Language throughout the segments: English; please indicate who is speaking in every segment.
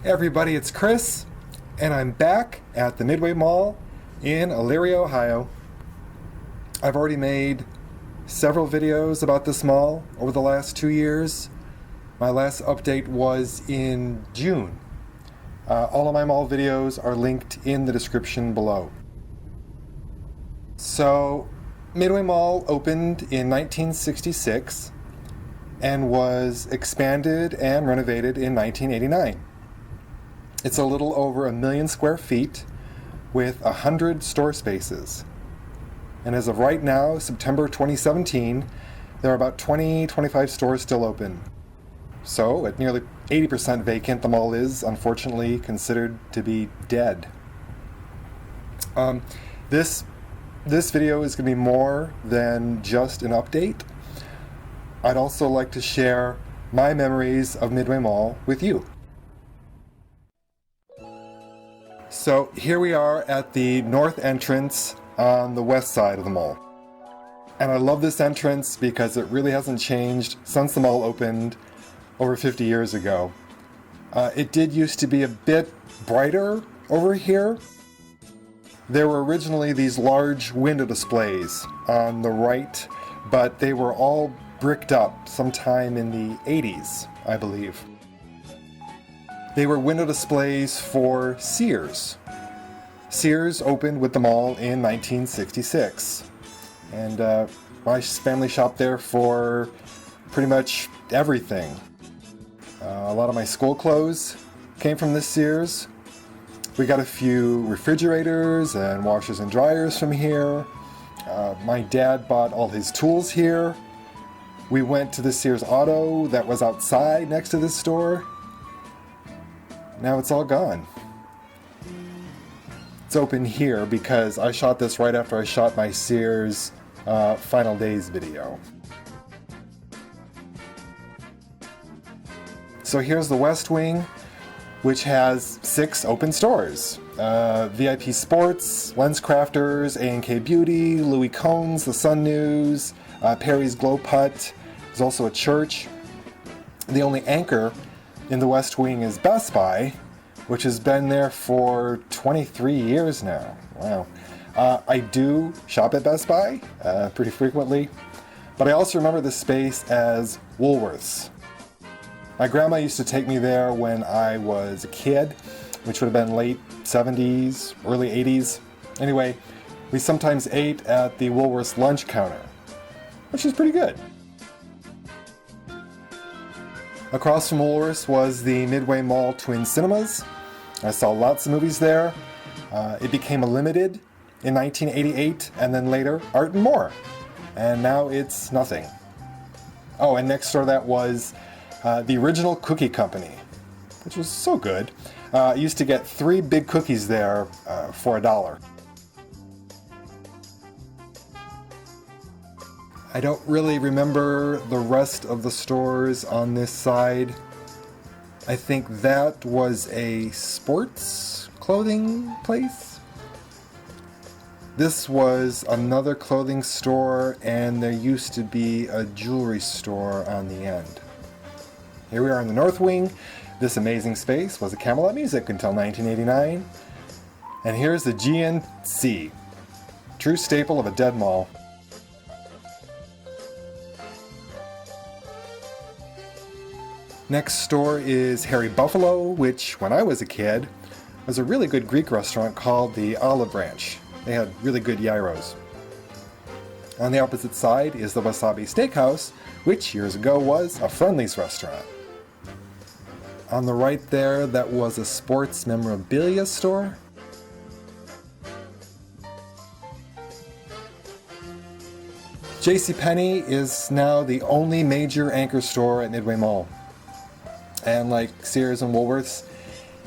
Speaker 1: Hey everybody, it's Chris, and I'm back at the Midway Mall in Elyria, Ohio. I've already made several videos about this mall over the last 2 years. My last update was in June. All of my mall videos are linked in the description below. So, Midway Mall opened in 1966 and was expanded and renovated in 1989. It's a little over 1 million square feet with 100 store spaces. And as of right now, September 2017, there are about 20-25 stores still open. So, at nearly 80% vacant, the mall is, unfortunately, considered to be dead. This video is going to be more than just an update. I'd also like to share my memories of Midway Mall with you. So here we are at the north entrance on the west side of the mall. And I love this entrance because it really hasn't changed since the mall opened over 50 years ago. It did used to be a bit brighter over here. There were originally these large window displays on the right, but they were all bricked up sometime in the 80s, I believe. They were window displays for Sears. Sears opened with the mall in 1966. And my family shopped there for pretty much everything. A lot of my school clothes came from this Sears. We got a few refrigerators and washers and dryers from here. My dad bought all his tools here. We went to the Sears Auto that was outside next to this store. Now it's all gone. It's open here because I shot this right after I shot my Sears Final Days video. So here's the West Wing, which has 6 open stores. VIP Sports, LensCrafters, A&K Beauty, Louis Cohn's, The Sun News, Perry's Glow Putt. There's also a church. The only anchor in the West Wing is Best Buy, which has been there for 23 years now. Wow. I do shop at Best Buy pretty frequently, but I also remember this space as Woolworths. My grandma used to take me there when I was a kid, which would have been late 70s, early 80s. Anyway, we sometimes ate at the Woolworths lunch counter, which is pretty good. Across from Woolworths was the Midway Mall Twin Cinemas. I saw lots of movies there. It became a Limited in 1988, and then later Art and More. And now it's nothing. Oh, and next door that was the original Cookie Company, which was so good. I used to get 3 big cookies there for $1. I don't really remember the rest of the stores on this side. I think that was a sports clothing place. This was another clothing store, and there used to be a jewelry store on the end. Here we are in the North Wing. This amazing space was a Camelot Music until 1989. And here's the GNC, true staple of a dead mall. Next store is Harry Buffalo, which, when I was a kid, was a really good Greek restaurant called the Olive Branch. They had really good gyros. On the opposite side is the Wasabi Steakhouse, which years ago was a Friendly's restaurant. On the right there, that was a sports memorabilia store. JCPenney is now the only major anchor store at Midway Mall. And like Sears and Woolworths,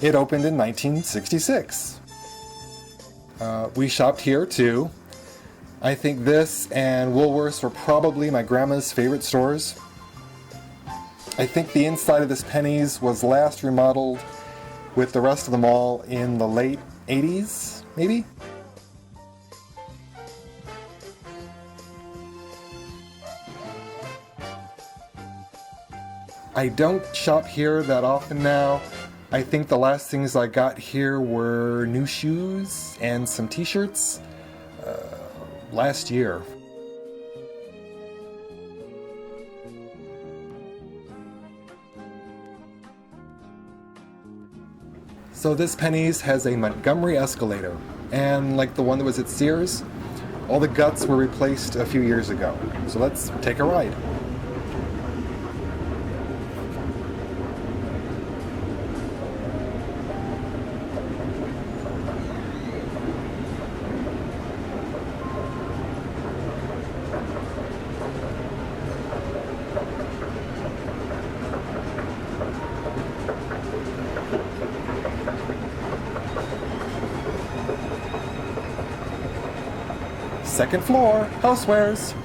Speaker 1: it opened in 1966. We shopped here too. I think this and Woolworths were probably my grandma's favorite stores. I think the inside of this Penny's was last remodeled with the rest of the mall in the late 80s, maybe? I don't shop here that often now. I think the last things I got here were new shoes and some t-shirts last year. So this Penny's has a Montgomery escalator, and like the one that was at Sears, all the guts were replaced a few years ago. So let's take a ride. Second floor, housewares.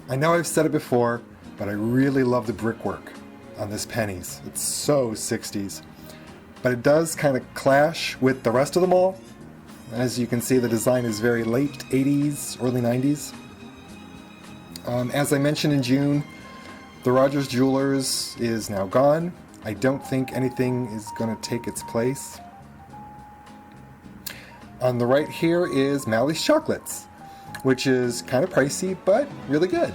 Speaker 1: I know I've said it before, but I really love the brickwork on this Penny's. It's so 60s. But it does kind of clash with the rest of the mall. As you can see, the design is very late 80s, early 90s. As I mentioned in June, the Rogers Jewelers is now gone. I don't think anything is going to take its place. On the right here is Mally's Chocolates, which is kind of pricey, but really good.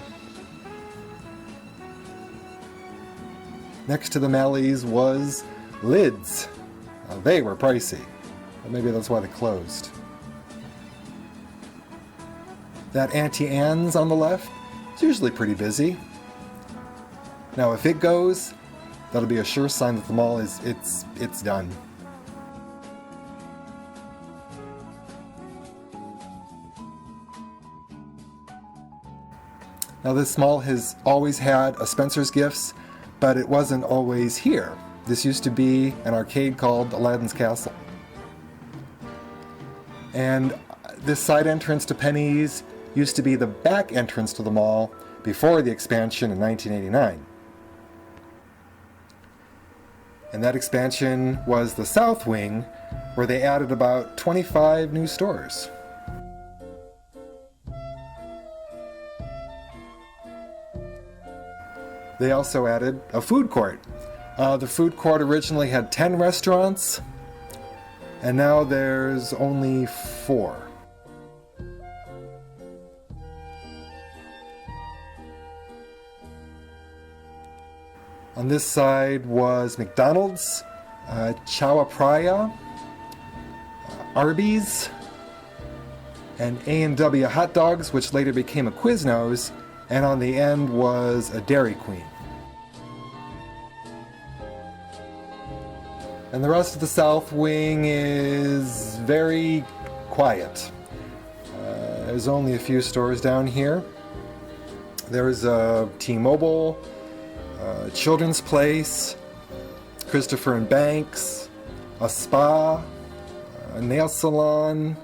Speaker 1: Next to the Mally's was Lids. They were pricey, but maybe that's why they closed. That Auntie Anne's on the left is usually pretty busy. Now if it goes, that'll be a sure sign that the mall is it's done. Now this mall has always had a Spencer's Gifts, but it wasn't always here. This used to be an arcade called Aladdin's Castle. And this side entrance to Penny's used to be the back entrance to the mall before the expansion in 1989. And that expansion was the South Wing, where they added about 25 new stores. They also added a food court. The food court originally had 10 restaurants, and now there's only 4. On this side was McDonald's, Chowa Praya, Arby's, and A&W Hot Dogs, which later became a Quiznos, and on the end was a Dairy Queen. And the rest of the South Wing is very quiet. There's only a few stores down here. There's a T-Mobile, Children's Place, Christopher and Banks, a spa, a nail salon.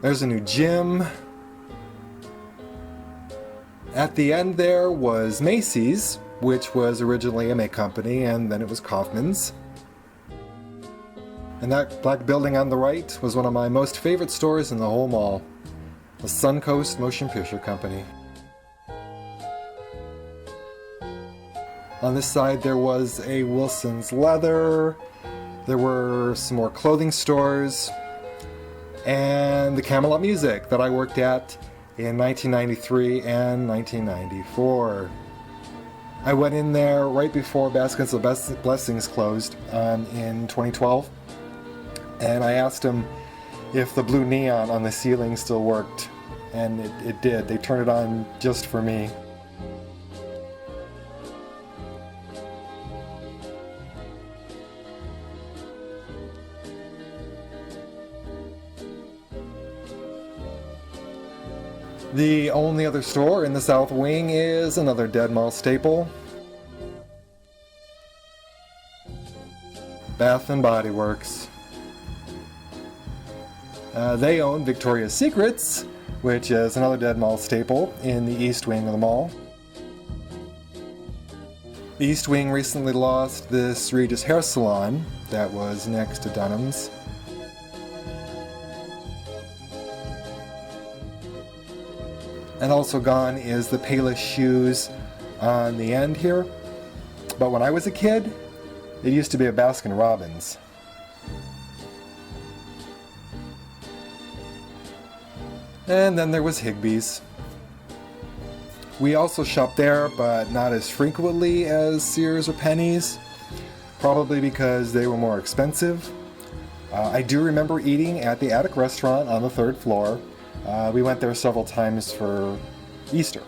Speaker 1: There's a new gym. At the end there was Macy's, which was originally a May company, and then it was Kaufman's. And that black building on the right was one of my most favorite stores in the whole mall, the Suncoast Motion Picture Company. On this side there was a Wilson's Leather, there were some more clothing stores, and the Camelot Music that I worked at in 1993 and 1994. I went in there right before Baskets of Blessings closed in 2012, and I asked them if the blue neon on the ceiling still worked, and it did. They turned it on just for me. The only other store in the South Wing is another Dead Mall staple, Bath and Body Works. They own Victoria's Secrets, which is another Dead Mall staple in the East Wing of the mall. The East Wing recently lost this Regis hair salon that was next to Dunham's. And also gone is the Payless shoes on the end here. But when I was a kid, it used to be a Baskin Robbins. And then there was Higbee's. We also shopped there, but not as frequently as Sears or Penney's, probably because they were more expensive. I do remember eating at the Attic restaurant on the 3rd floor. We went there several times for Easter.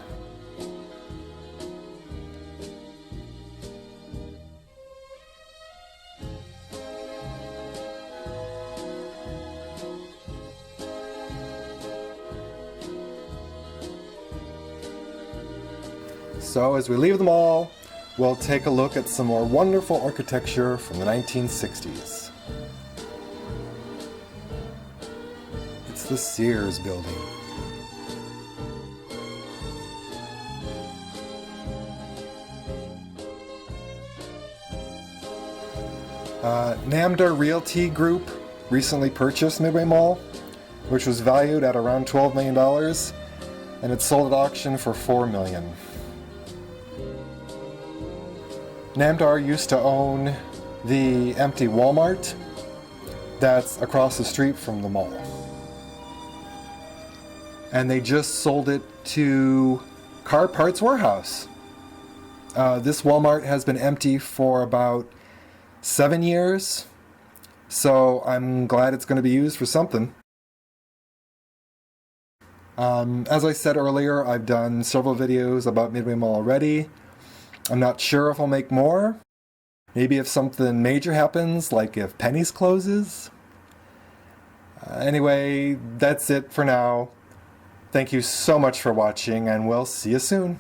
Speaker 1: So as we leave the mall, we'll take a look at some more wonderful architecture from the 1960s. It's the Sears building. Namdar Realty Group recently purchased Midway Mall, which was valued at around $12 million, and it sold at auction for $4 million. Namdar used to own the empty Walmart that's across the street from the mall. And they just sold it to Car Parts Warehouse. This Walmart has been empty for about 7 years, so I'm glad it's going to be used for something. As I said earlier, I've done several videos about Midway Mall already. I'm not sure if I'll make more. Maybe if something major happens, like if Penny's closes. Anyway, that's it for now. Thank you so much for watching, and we'll see you soon.